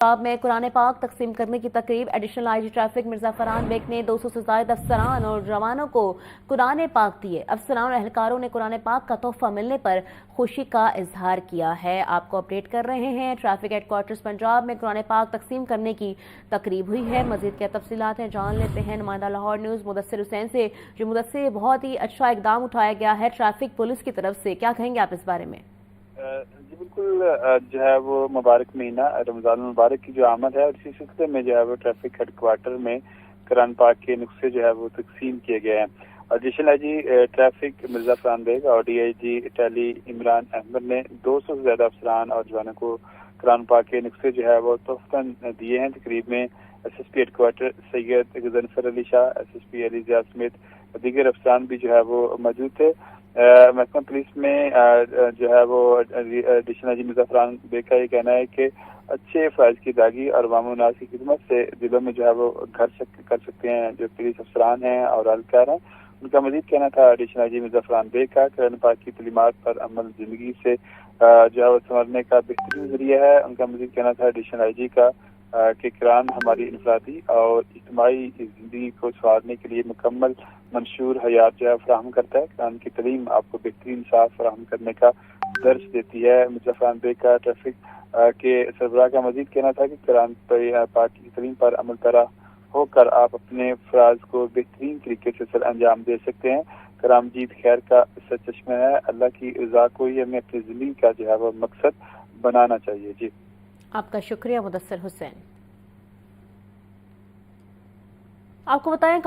पंजाब में कुरान पाक तकसीम करने की तकरीब। Additional IG traffic Mirza Farhan Baig ने 200 से ज्यादा अफसरान और जवानों को कुरान पाक दिए। अफसरान और एहलकारों ने कुरान पाक का तोहफा मिलने पर खुशी का इजहार किया है। आपको अपडेट कर रहे हैं, ट्रैफिक हेडक्वार्टर्स पंजाब में कुरान पाक तकसीम करने की तकरीब हुई है। मजीद क्या तफसीलात हैं जान लेते हैं नुमाइंदा लाहौर न्यूज़ मुदस्सिर हुसैन से। जो मुदस्सिर, बहुत ही अच्छा इकदाम उठाया गया है ट्रैफिक पुलिस की तरफ से, क्या कहेंगे आप इस बारे में? जी बिल्कुल, जो है वो मुबारक महीना रमज़ान मुबारक की जो आमद है, और इसी सिलसिले में जो है वो ट्रैफिक हेडक्वार्टर में कुरान पाक के नुस्खे जो है वो तकसीम किए गए हैं। Additional IG traffic Mirza Farhan Baig और डीआईजी टेली इमरान अहमद ने 200 से ज्यादा अफसरान और जवानों को कुरान पाक के नुस्खे जो है वो तोहफतन दिए हैं। तकरीब में SSP headquarter Syed Ghazanfar Ali Shah, SSP Ali Zia समेत दीगर अफसरान भी जो है वो मौजूद थे। महकमा पुलिस में जो है वो एडिशनल आईजी मिर्जा फरहान बेग का ये कहना है कि अच्छे फ़राइज़ की अदायगी और अवाम-उन्नास की खिदमत से दिलों में जो है वो घर कर सकते हैं जो पुलिस अफसरान हैं और एहलकार हैं। उनका मजीद कहना था एडिशनल आईजी मिर्जा फरहान बेग का कुरान पाक की तलीमात पर अमल ज़िंदगी से जो है वो संवरने का बेहतरीन ज़रिया है। उनका मजीद कहना था एडिशनल आईजी का कि कुरान हमारी इनफरादी और इज्तिमाई ज़िंदगी को संवारने के लिए मुकम्मल मंशूर हयात जो है फराहम करता है। कुरान की तलीम आपको बेहतरीन साथ फराहम करने का दर्ज देती है। मिर्जा फरहान बेग का ट्रैफिक के सरबराह का मजीद कहना था कि कुरान पाक की तलीम पर अमल पैरा होकर आप अपने फ़राज़ को बेहतरीन तरीके से सर अंजाम दे सकते हैं। कुरान मजीद खैर का चश्मा है। अल्लाह की रज़ा को ही हमें अपनी ज़िंदगी का जो है वो मकसद बनाना चाहिए। जी, आपका शुक्रिया मुदस्सिर हुसैन। आपको बताएं